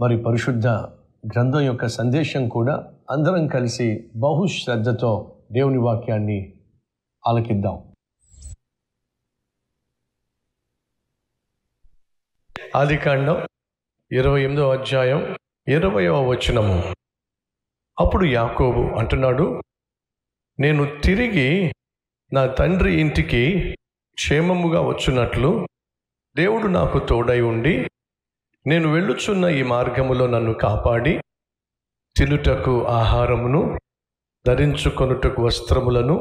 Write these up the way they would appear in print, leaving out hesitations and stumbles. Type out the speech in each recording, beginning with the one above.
మరి పరిశుద్ధ గ్రంథం యొక్క సందేశం కూడా అందరం కలిసి బహుశ్రద్ధతో దేవుని వాక్యాన్ని ఆలకిద్దాం. ఆదికాండం 28వ అధ్యాయం 20వ వచనము. అప్పుడు యాకోబు అంటున్నాడు, నేను తిరిగి నా తండ్రి ఇంటికి క్షేమముగా వచ్చున్నట్లు దేవుడు నాకు తోడై ఉండి నేను వెళ్ళుచున్న ఈ మార్గములో నన్ను కాపాడి తినుటకు ఆహారమును ధరించుకొనుటకు వస్త్రములను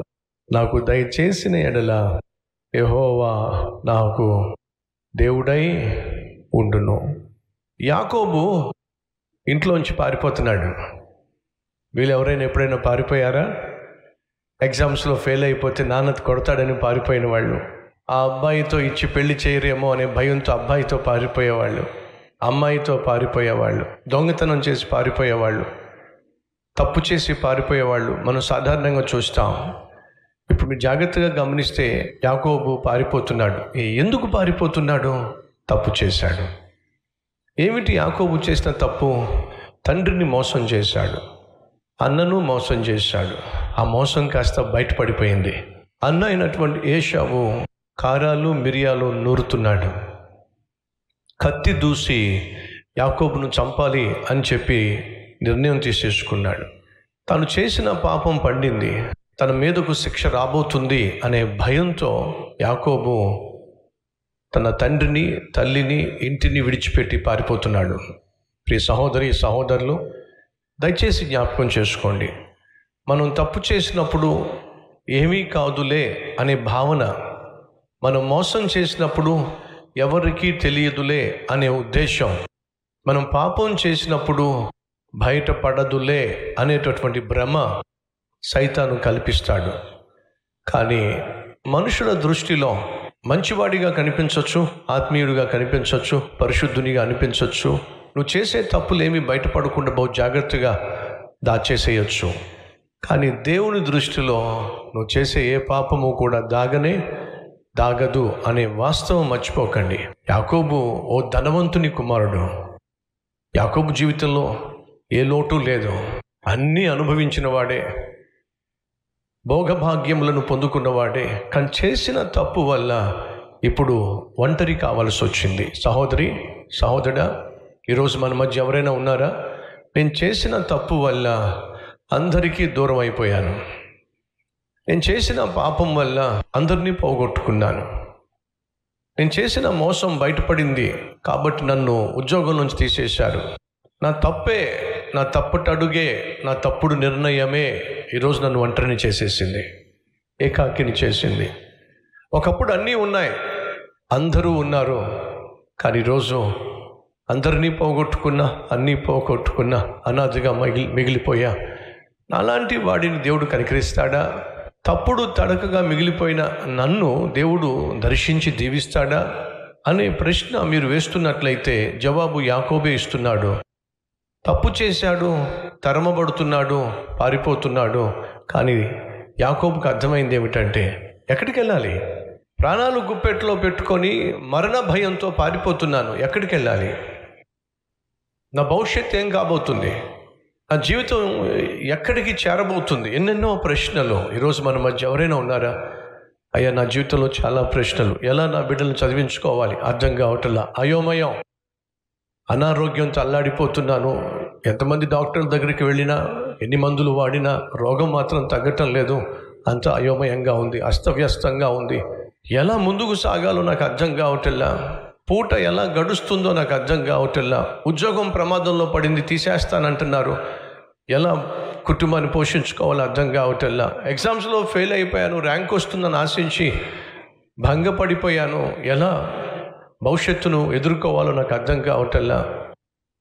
నాకు దయచేసిన ఎడల యెహోవా నాకు దేవుడై ఉండును. యాకోబు ఇంట్లోంచి పారిపోతున్నాడు. వీళ్ళు ఎవరైనా ఎప్పుడైనా పారిపోయారా? ఎగ్జామ్స్లో ఫెయిల్ అయిపోతే నాన్న కొడతాడని పారిపోయిన వాళ్ళు, ఆ అబ్బాయితో ఇచ్చి పెళ్లి చేయరేమో అనే భయంతో అబ్బాయితో పారిపోయేవాళ్ళు, అమ్మాయితో పారిపోయేవాళ్ళు, దొంగతనం చేసి పారిపోయేవాళ్ళు, తప్పు చేసి పారిపోయేవాళ్ళు మనం సాధారణంగా చూస్తాం. ఇప్పుడు మీరు జాగ్రత్తగా గమనిస్తే యాకోబు పారిపోతున్నాడు. ఎందుకు పారిపోతున్నాడు? తప్పు చేశాడు. ఏమిటి యాకోబు చేసిన తప్పు? తండ్రిని మోసం చేశాడు, అన్నను మోసం చేశాడు. ఆ మోసం కాస్త బయటపడిపోయింది. అన్న అయినటువంటి ఏశావు కారాలు మిరియాలు నూరుతున్నాడు. కత్తి దూసి యాకోబును చంపాలి అని చెప్పి నిర్ణయం తీసేసుకున్నాడు. తను చేసిన పాపం పండింది, తన మీదకు శిక్ష రాబోతుంది అనే భయంతో యాకోబు తన తండ్రిని, తల్లిని, ఇంటిని విడిచిపెట్టి పారిపోతున్నాడు. ప్రియ సహోదరి సహోదరులు, దయచేసి జ్ఞాపకం చేసుకోండి. మనం తప్పు చేసినప్పుడు ఏమీ కాదులే అనే భావన, మనం మోసం చేసినప్పుడు ఎవరికీ తెలియదులే అనే ఉద్దేశం, మనం పాపం చేసినప్పుడు బయటపడదులే అనేటటువంటి భ్రమ సైతాను కల్పిస్తాడు. కానీ మనుషుల దృష్టిలో మంచివాడిగా కనిపించవచ్చు, ఆత్మీయుడిగా కనిపించవచ్చు, పరిశుద్ధునిగా అనిపించవచ్చు. నువ్వు చేసే తప్పులేమీ బయటపడకుండా బహు జాగ్రత్తగా దాచేసేయచ్చు. కానీ దేవుని దృష్టిలో నువ్వు చేసే ఏ పాపము కూడా దాగదు అనే వాస్తవం మర్చిపోకండి. యాకోబు ఓ ధనవంతుని కుమారుడు. యాకోబు జీవితంలో ఏ లోటు లేదు, అన్నీ అనుభవించిన వాడే, భోగభాగ్యములను పొందుకున్నవాడే. కానీ చేసిన తప్పు వల్ల ఇప్పుడు ఒంటరి కావాల్సి వచ్చింది. సహోదరి సహోదరుడా, ఈరోజు మన మధ్య ఎవరైనా ఉన్నారా? నేను చేసిన తప్పు వల్ల అందరికీ దూరం అయిపోయాను, నేను చేసిన పాపం వల్ల అందరినీ పోగొట్టుకున్నాను, నేను చేసిన మోసం బయటపడింది కాబట్టి నన్ను ఉద్యోగం నుంచి తీసేశారు, నా తప్పే, నా తప్పటడుగే, నా తప్పుడు నిర్ణయమే ఈరోజు నన్ను ఒంటరిని చేసేసింది, ఏకాకిని చేసింది. ఒకప్పుడు అన్నీ ఉన్నాయి, అందరూ ఉన్నారు, కానీ ఈరోజు అందరినీ పోగొట్టుకున్నా, అన్నీ పోగొట్టుకున్నా, అనాథగా మిగిలిపోయా. అలాంటి వాడిని దేవుడు కనికరిస్తాడా? తప్పుడు తడకగా మిగిలిపోయిన నన్ను దేవుడు దర్శించి దీవిస్తాడా అనే ప్రశ్న మీరు వేస్తున్నట్లయితే జవాబు యాకోబే ఇస్తున్నాడు. తప్పు చేశాడు, తరమబడుతున్నాడు, పారిపోతున్నాడు. కానీ యాకోబుకు అర్థమైంది ఏమిటంటే, ఎక్కడికి వెళ్ళాలి? ప్రాణాలు గుప్పెట్లో పెట్టుకొని మరణ భయంతో పారిపోతున్నాను, ఎక్కడికి వెళ్ళాలి? నా భవిష్యత్తు ఏం కాబోతుంది? నా జీవితం ఎక్కడికి చేరబోతుంది? ఎన్నెన్నో ప్రశ్నలు. ఈరోజు మన మధ్య ఎవరైనా ఉన్నారా? అయ్యా, నా జీవితంలో చాలా ప్రశ్నలు, ఎలా నా బిడ్డలను చదివించుకోవాలి అర్థం కావట్లా, అయోమయం, అనారోగ్యంతో అల్లాడిపోతున్నాను, ఎంతమంది డాక్టర్ల దగ్గరికి వెళ్ళినా, ఎన్ని మందులు వాడినా రోగం మాత్రం తగ్గటం లేదు, అంతా అయోమయంగా ఉంది, అస్తవ్యస్తంగా ఉంది, ఎలా ముందుకు సాగాలో నాకు అర్థం కావట్లా, పూట ఎలా గడుస్తుందో నాకు అర్థం కావట్లా, ఉద్యోగం ప్రమాదంలో పడింది, తీసేస్తానంటున్నారు, ఎలా కుటుంబాన్ని పోషించుకోవాలో అర్థం కావట్లా, ఎగ్జామ్స్లో ఫెయిల్ అయిపోయాను, ర్యాంక్ వస్తుందని ఆశించి భంగపడిపోయాను, ఎలా భవిష్యత్తును ఎదుర్కోవాలో నాకు అర్థం కావట్లా,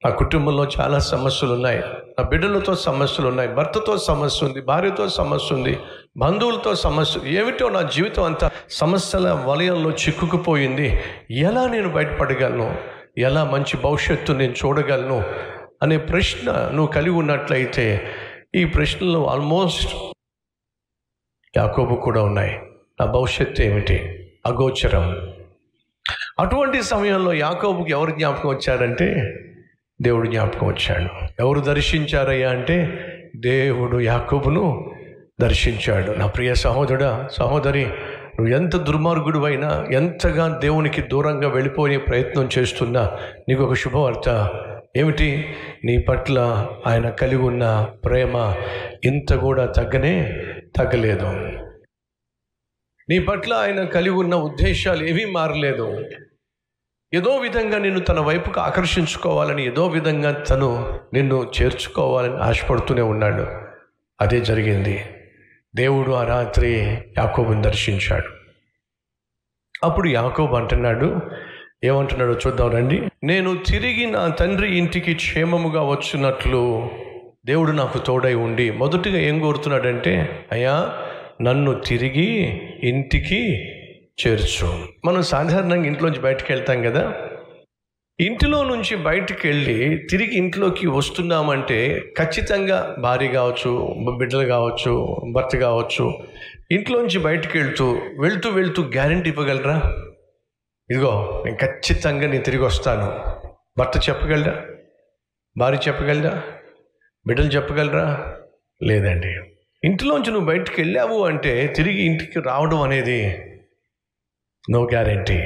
నా కుటుంబంలో చాలా సమస్యలు ఉన్నాయి, నా బిడ్డలతో సమస్యలు ఉన్నాయి, భర్తతో సమస్య ఉంది, భార్యతో సమస్య ఉంది, బంధువులతో సమస్య, ఏమిటో నా జీవితం అంతా సమస్యల వలయంలో చిక్కుకుపోయింది, ఎలా నేను బయటపడగలను, ఎలా మంచి భవిష్యత్తు నేను చూడగలను అనే ప్రశ్న నువ్వు కలిగి ఉన్నట్లయితే ఈ ప్రశ్నలు ఆల్మోస్ట్ యాకోబు కూడా ఉన్నాయి. నా భవిష్యత్తు ఏమిటి? అగోచరం. అటువంటి సమయంలో యాకోబుకి ఎవరు జ్ఞాపకం వచ్చారంటే దేవుడు జ్ఞాపకం వచ్చాడు. ఎవరు దర్శించారయ్యా అంటే దేవుడు యాకోబును దర్శించాడు. నా ప్రియ సహోదరుడా, సహోదరి, నువ్వు ఎంత దుర్మార్గుడు అయినా, ఎంతగా దేవునికి దూరంగా వెళ్ళిపోయే ప్రయత్నం చేస్తున్నా, నీకు ఒక శుభవార్త. ఏమిటి? నీ పట్ల ఆయన కలిగి ఉన్న ప్రేమ ఇంత కూడా తగ్గలేదు. నీ పట్ల ఆయన కలిగి ఉన్న ఉద్దేశాలు ఏమీ మారలేదు. ఏదో విధంగా నిన్ను తన వైపుకు ఆకర్షించుకోవాలని, ఏదో విధంగా తను నిన్ను చేర్చుకోవాలని ఆశపడుతూనే ఉన్నాడు. అదే జరిగింది. దేవుడు ఆ రాత్రి యాకోబుని దర్శించాడు. అప్పుడు యాకోబు అంటున్నాడు, ఏమంటున్నాడో చూద్దాం రండి. నేను తిరిగి నా తండ్రి ఇంటికి క్షేమముగా వచ్చినట్లు దేవుడు నాకు తోడై ఉండి, మొదటిగా ఏం కోరుతున్నాడంటే, అయ్యా నన్ను తిరిగి ఇంటికి చేర్చు. మనం సాధారణంగా ఇంట్లోంచి బయటకు వెళ్తాం కదా. ఇంటిలో నుంచి బయటికి వెళ్ళి తిరిగి ఇంట్లోకి వస్తున్నామంటే ఖచ్చితంగా భార్య కావచ్చు, బిడ్డలు కావచ్చు, భర్త కావచ్చు, ఇంట్లోంచి బయటికి వెళ్తూ గ్యారెంటీ ఇవ్వగలరా? ఇదిగో నేను ఖచ్చితంగా నేను తిరిగి వస్తాను. భర్త చెప్పగలరా? భార్య చెప్పగలరా? బిడ్డలు చెప్పగలరా? లేదండి. ఇంట్లోంచి నువ్వు బయటికి వెళ్ళావు అంటే తిరిగి ఇంటికి రావడం అనేది నో గ్యారెంటీ.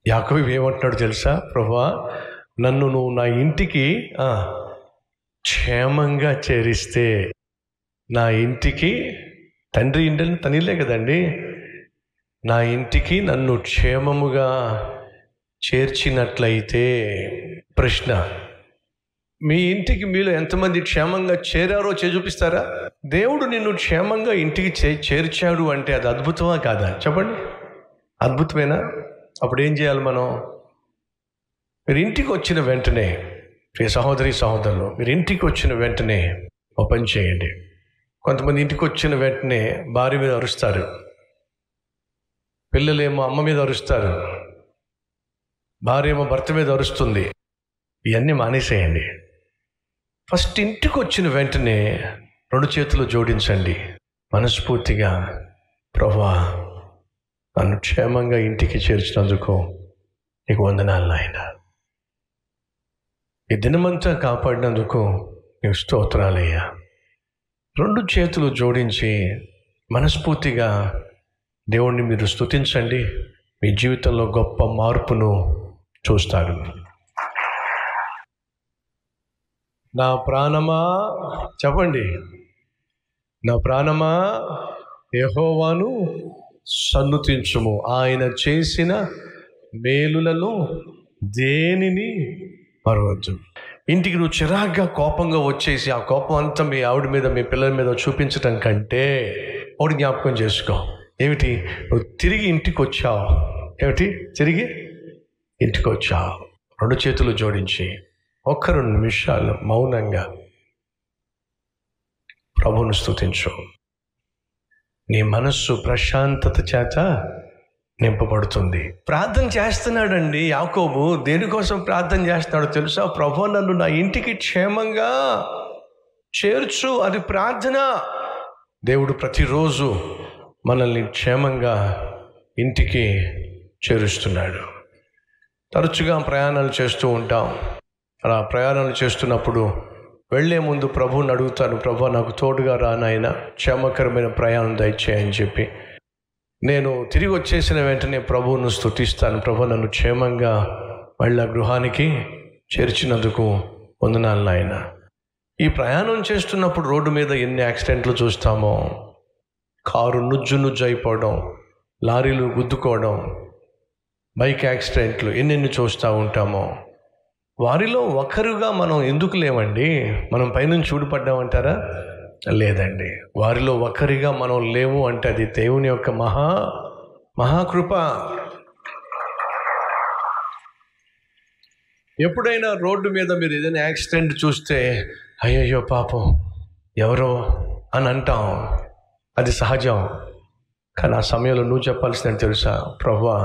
యాకోబు ఏమంటున్నాడు తెలుసా? ప్రభువా, నన్ను నువ్వు నా ఇంటికి క్షేమంగా చేరిస్తే, నా ఇంటికి, తండ్రి ఇంటిని తనిలే కదండి, నా ఇంటికి నన్ను క్షేమముగా చేర్చినట్లయితే. ప్రశ్న, మీ ఇంటికి మీలో ఎంతమంది క్షేమంగా చేరారో చూపిస్తారా? దేవుడు నిన్ను క్షేమంగా ఇంటికి చేర్చాడు అంటే అది అద్భుతమా కాదా? చెప్పండి, అద్భుతమేనా? అప్పుడు ఏం చేయాలి మనం? మీరు ఇంటికి వచ్చిన వెంటనే, ప్రియ సహోదరి సహోదరులు, మీరు ఇంటికి వచ్చిన వెంటనే ఒక పని చేయండి. కొంతమంది ఇంటికి వచ్చిన వెంటనే భార్య మీద అరుస్తారు, పిల్లలేమో అమ్మ మీద అరుస్తారు, భార్య ఏమో భర్త మీద అరుస్తుంది. ఇవన్నీ మానేసేయండి. ఫస్ట్ ఇంటికి వచ్చిన వెంటనే 2 చేతులు జోడించండి, మనస్ఫూర్తిగా, ప్రభువా నన్ను క్షేమంగా ఇంటికి చేర్చినందుకు నీకు వందనాలు నాయనా, ఈ దినమంతా కాపాడినందుకు నీకు స్తోత్రాలయ్యా. 2 చేతులు జోడించి మనస్ఫూర్తిగా దేవుణ్ణి మీరు స్తుతించండి. మీ జీవితంలో గొప్ప మార్పును చూస్తారు. నా ప్రాణమా, చెప్పండి, నా ప్రాణమా యెహోవాను సన్నుతించుము, ఆయన చేసిన మేలులను దేనిని మరవద్దు. ఇంటికి నువ్వు చిరాగ్గా కోపంగా వచ్చేసి ఆ కోపం అంతా మీ ఆవిడ మీద, మీ పిల్లల మీద చూపించటం కంటే ఒకటి జ్ఞాపకం చేసుకో. ఏమిటి? నువ్వు తిరిగి ఇంటికి వచ్చావు. ఏమిటి? తిరిగి ఇంటికి వచ్చావు. 2 చేతులు జోడించి 1-2 నిమిషాలు మౌనంగా ప్రభువును స్తుతించు. నీ మనస్సు ప్రశాంతత చేత నింపబడుతుంది. ప్రార్థన చేస్తున్నాడండి యాకోబు. దేనికోసం ప్రార్థన చేస్తున్నాడో తెలుసా? ప్రభువా నన్ను నా ఇంటికి క్షేమంగా చేర్చు. అది ప్రార్థన. దేవుడు ప్రతిరోజు మనల్ని క్షేమంగా ఇంటికి చేరుస్తున్నాడు. తరచుగా ప్రయాణాలు చేస్తూ ఉంటాం. అలా ప్రయాణాలు చేస్తున్నప్పుడు వెళ్ళే ముందు ప్రభువుని అడుగుతాను, ప్రభువా నాకు తోడుగా రా నాయనా, క్షేమకరమైన ప్రయాణం దయచేయని చెప్పి. నేను తిరిగి వచ్చేసిన వెంటనే ప్రభువును స్తుతిస్తాను. ప్రభువా నన్ను క్షేమంగా మళ్ళా గృహానికి చేర్చినందుకు వందనాలు నాయనా. ఈ ప్రయాణం చేస్తున్నప్పుడు రోడ్డు మీద ఎన్ని యాక్సిడెంట్లు చూస్తామో, కారు నుజ్జు అయిపోవడం, లారీలు గుద్దుకోవడం, బైక్ యాక్సిడెంట్లు ఎన్నెన్ని చూస్తూ ఉంటామో. వారిలో ఒకరుగా మనం ఎందుకు లేమండి? మనం పైనుంచి ఊడిపడ్డామంటారా? లేదండి. వారిలో ఒకరిగా మనం లేవు అంటే అది దేవుని యొక్క మహాకృప. ఎప్పుడైనా రోడ్డు మీద మీరు ఏదైనా యాక్సిడెంట్ చూస్తే అయ్యయ్యో పాపం ఎవరో అని అంటాం, అది సహజం. కానీ ఆ సమయంలో నువ్వు చెప్పాల్సిందని తెలుసా? ప్రభువా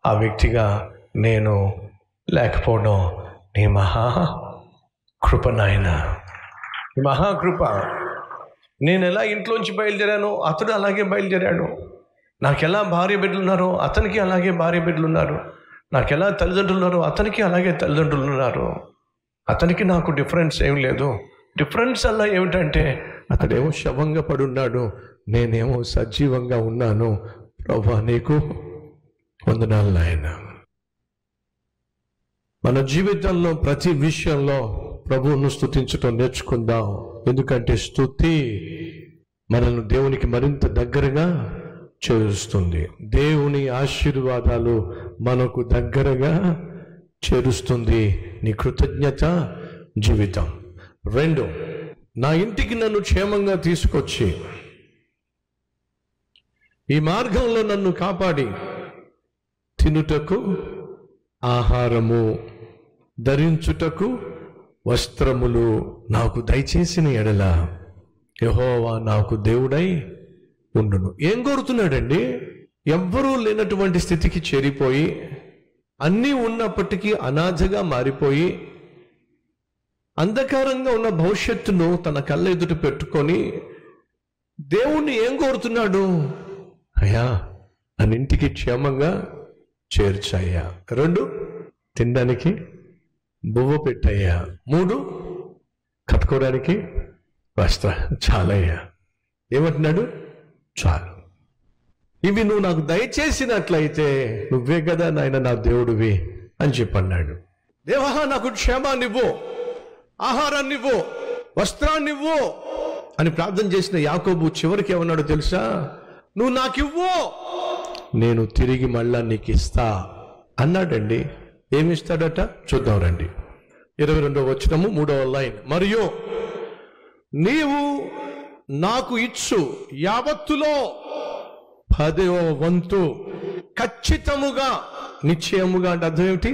ఆ వ్యక్తిగా నేను లేకపోవడం నీ మహాకృప నాయనా, నీ మహాకృప. నేను ఎలా ఇంట్లోంచి బయలుదేరానో అతడు అలాగే బయలుదేరాడు. నాకు ఎలా భార్య బిడ్డలు ఉన్నారో అతనికి అలాగే భార్య బిడ్డలు ఉన్నారు. నాకు ఎలా తల్లిదండ్రులు ఉన్నారో అతనికి అలాగే తల్లిదండ్రులు ఉన్నారు. అతనికి నాకు డిఫరెన్స్ ఏం లేదు. డిఫరెన్స్ అలా ఏమిటంటే అతడేమో శవంగా పడున్నాడు, నేనేమో సజీవంగా ఉన్నాను. ప్రభువా నీకు వందనాలు నాయనా. మన జీవితంలో ప్రతి విషయంలో ప్రభువును స్తుతించడం నేర్చుకుందాం. ఎందుకంటే స్తుతి మనల్ని దేవునికి మరింత దగ్గరగా చేరుస్తుంది. దేవుని ఆశీర్వాదాలు మనకు దగ్గరగా చేరుస్తుంది నీ కృతజ్ఞత జీవితం. 2, నా ఇంటికి నన్ను క్షేమంగా తీసుకొచ్చి ఈ మార్గంలో నన్ను కాపాడి తినుటకు ఆహారము, ధరించుటకు వస్త్రములు నాకు దయచేసిన ఎడల యెహోవా నాకు దేవుడై ఉండును. ఏం కోరుతున్నాడండి? ఎవ్వరూ లేనటువంటి స్థితికి చేరిపోయి, అన్నీ ఉన్నప్పటికీ అనాథగా మారిపోయి, అంధకారంగా ఉన్న భవిష్యత్తును తన కళ్ళ ఎదుట పెట్టుకొని దేవుణ్ణి ఏం కోరుతున్నాడు? అయ్యా నన్ను ఇంటికి క్షేమంగా చేర్చయ్యా. 2, తినడానికి బువ్వ పెట్టయ్యా. 3, కట్టుకోవడానికి వస్త్ర. చాలయ్యా. ఏమంటున్నాడు? చాలు. ఇవి నువ్వు నాకు దయచేసినట్లయితే నువ్వే కదా నాయన నా దేవుడివి అని చెప్పన్నాడు. దేవా నాకు క్షేమాన్నివ్వు, ఆహారాన్నివ్వు, వస్త్రాన్నివ్వు అని ప్రార్థన చేసిన యాకోబు చివరికి ఏమన్నాడు తెలుసా? నువ్వు నాకివ్వు, నేను తిరిగి మళ్ళా నీకు ఇస్తా అన్నాడండి. ఏమిస్తాడట చూద్దాం రండి. 22వ వచనము 3వ లైన్. మరియు నీవు నాకు ఇచ్చు యావత్తులో 10వ వంతు ఖచ్చితముగా, నిశ్చయముగా అంటే అర్థం ఏమిటి?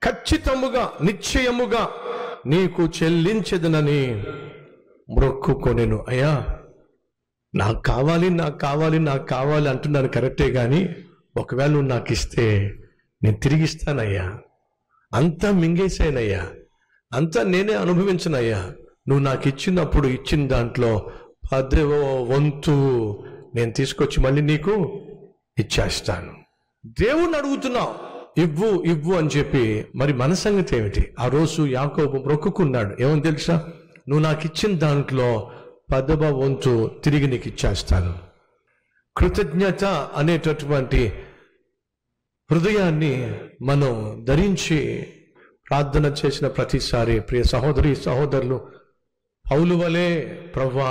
ఖచ్చితముగా, నిశ్చయముగా నీకు చెల్లించదనని మొక్కుకొనెను. అయ్యా నాకు కావాలి, నాకు కావాలి, నాకు కావాలి అంటున్నాను కరెక్టే, కానీ ఒకవేళ నువ్వు నాకు ఇస్తే నేను తిరిగిస్తానయ్యా. అంతా మింగేసానయ్యా, అంతా నేనే అనుభవించనయ్యా. నువ్వు నాకు ఇచ్చినప్పుడు ఇచ్చిన దాంట్లో 10వ వంతు నేను తీసుకొచ్చి మళ్ళీ నీకు ఇచ్చేస్తాను. దేవుణ్ణి అడుగుతున్నావు ఇవ్వు ఇవ్వు అని చెప్పి. మరి మన సంగతి ఏమిటి? ఆ రోజు యాకోబు మొక్కుకున్నాడు. ఏమని తెలుసా? నువ్వు నాకు ఇచ్చిన దాంట్లో 10వ వంతు తిరిగి నీకు ఇచ్చేస్తాను. కృతజ్ఞత అనేటటువంటి హృదయాన్ని మనం ధరించి ప్రార్థన చేసిన ప్రతిసారి ప్రియ సహోదరి సహోదరులు, పౌలు వలే ప్రభువా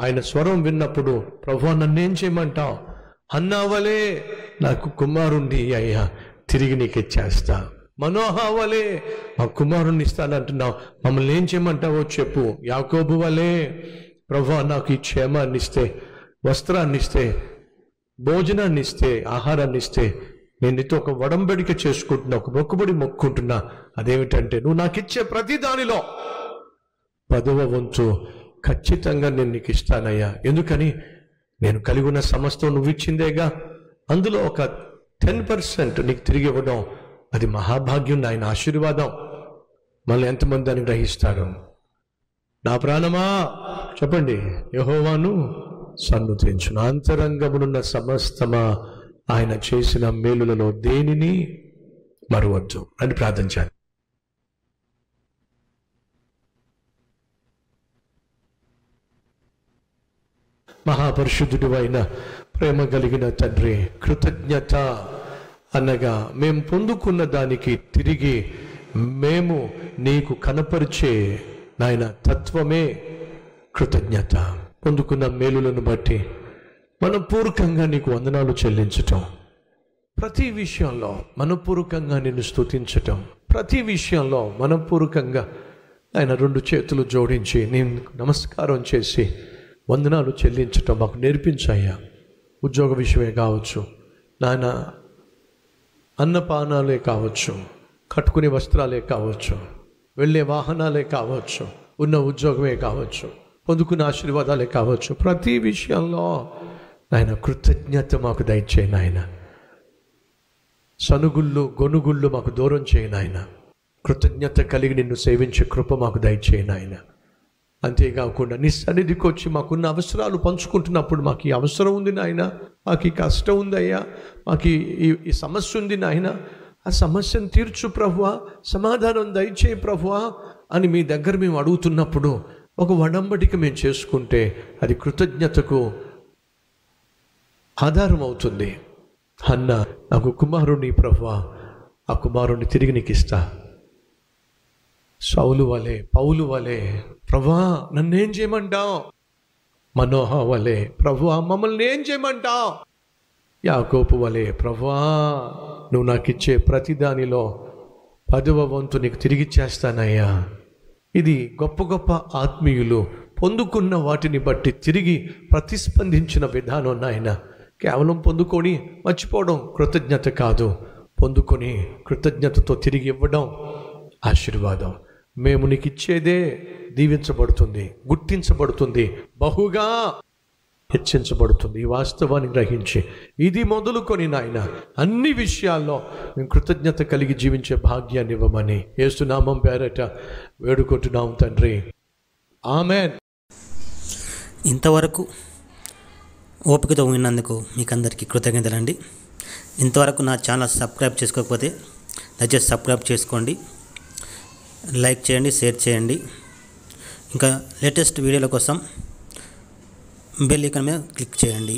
ఆయన స్వరం విన్నప్పుడు ప్రభువా నన్నేం చేయమంటావు? హన్నా వలే నాకు కుమారుణ్ణి అయ్యా తిరిగి నీకు ఇచ్చేస్తా. మనోహ వలే మా కుమారుణ్ణి ఇస్తానంటున్నావు, మమ్మల్ని ఏం చేయమంటావో చెప్పు. యాకోబు వలే ప్రభువా నాకు ఈ క్షేమాన్ని ఇస్తే, వస్త్రాన్ని ఇస్తే, భోజనాన్ని ఇస్తే, ఆహారాన్ని ఇస్తే నేను నీతో ఒక వడంబడిక చేసుకుంటున్నా, ఒక మొక్కుబడి మొక్కుంటున్నా. అదేమిటంటే నువ్వు నాకు ఇచ్చే ప్రతి దానిలో 10వ వంతు ఖచ్చితంగా నేను నీకు ఇస్తానయ్యా. ఎందుకని? నేను కలిగి ఉన్న సమస్తం నువ్వు ఇచ్చిందేగా. అందులో ఒక 10% నీకు తిరిగి ఇవ్వడం అది మహాభాగ్యం, ఆయన ఆశీర్వాదం. మళ్ళీ ఎంతమంది అని గ్రహిస్తారు? నా ప్రాణమా చెప్పండి, యెహోవాను సన్నుతించు. నా అంతరంగమునున్న సమస్తమా ఆయన చేసిన మేలులలో దేనిని మరువద్దు అని ప్రార్థించాలి. మహాపరిశుద్ధుడు అయిన ప్రేమ కలిగిన తండ్రి, కృతజ్ఞత అనగా మేము పొందుకున్న దానికి తిరిగి మేము నీకు కనపరిచే నాయన తత్వమే కృతజ్ఞత. పొందుకున్న మేలులను బట్టి మనపూర్వకంగా నీకు వందనాలు చెల్లించటం, ప్రతి విషయంలో మనపూర్వకంగా నిన్ను స్తుతించటం, ప్రతి విషయంలో మనపూర్వకంగా ఆయన 2 చేతులు జోడించి నేను నమస్కారం చేసి వందనాలు చెల్లించటం మాకు నేర్పించాయ్యా. ఉద్యోగ విషయమే కావచ్చు, నాయన అన్నపానాలే కావచ్చు, కట్టుకునే వస్త్రాలే కావచ్చు, వెళ్ళే వాహనాలే కావచ్చు, ఉన్న ఉద్యోగమే కావచ్చు, పొందుకున్న ఆశీర్వాదాలే కావచ్చు, ప్రతి విషయంలో నాయన కృతజ్ఞత మాకు దయచేయి నాయన. సనుగుళ్ళు గొనుగుళ్ళు మాకు దూరం చేయి నాయన. కృతజ్ఞత కలిగి నిన్ను సేవించే కృప మాకు దయచేయి నాయన. అంతేకాకుండా నీ సన్నిధికి వచ్చి మాకున్న అవసరాలు పంచుకుంటున్నప్పుడు మాకు ఈ అవసరం ఉంది నాయన, మాకు ఈ కష్టం ఉంది అయ్యా, మాకు ఈ సమస్య ఉంది నాయన ఆ సమస్యను తీర్చు ప్రభువా, సమాధానం దయచేయి ప్రభువా అని మీ దగ్గర మేము అడుగుతున్నప్పుడు ఒక ఒడంబడిక మేము చేసుకుంటే అది కృతజ్ఞతకు ఆధారం అవుతుంది. అన్న నాకు కుమారుని ప్రభువా, ఆ కుమారుని తిరిగి నీకు ఇస్తా. సౌలు వలె, పౌలు వలె ప్రభువా నన్నేం చేయమంటావు? మనోహ వలె ప్రభువా మమ్మల్ని ఏం చేయమంటావు? యాకోబు వలె ప్రభువా నువ్వు నాకు ఇచ్చే ప్రతి దానిలో 10వ వంతు నీకు తిరిగిచ్చేస్తానయ్యా. ఇది గొప్ప గొప్ప ఆత్మీయులు పొందుకున్న వాటిని బట్టి తిరిగి ప్రతిస్పందించిన విధానం నాయన. కేవలం పొందుకొని మర్చిపోవడం కృతజ్ఞత కాదు, పొందుకొని కృతజ్ఞతతో తిరిగి ఇవ్వడం ఆశీర్వాదం. మేము నీకు ఇచ్చేదే దీవించబడుతుంది, గుర్తించబడుతుంది, బహుగా హెచ్చించబడుతుంది. ఈ వాస్తవాన్ని గ్రహించి ఇది మొదలుకొని నాయన అన్ని విషయాల్లో మేము కృతజ్ఞత కలిగి జీవించే భాగ్యాన్ని ఇవ్వమని యేసునామం పేరట వేడుకుంటున్నాం తండ్రి, ఆమెన్. ఇంతవరకు ఓపికతో విన్నందుకు మీకు అందరికీ కృతజ్ఞతలండి. ఇంతవరకు నా ఛానల్ సబ్స్క్రైబ్ చేసుకోకపోతే దయచేసి సబ్స్క్రైబ్ చేసుకోండి, లైక్ చేయండి, షేర్ చేయండి. ఇంకా లేటెస్ట్ వీడియోల కోసం బెల్ ఐకాన్ మీద క్లిక్ చేయండి.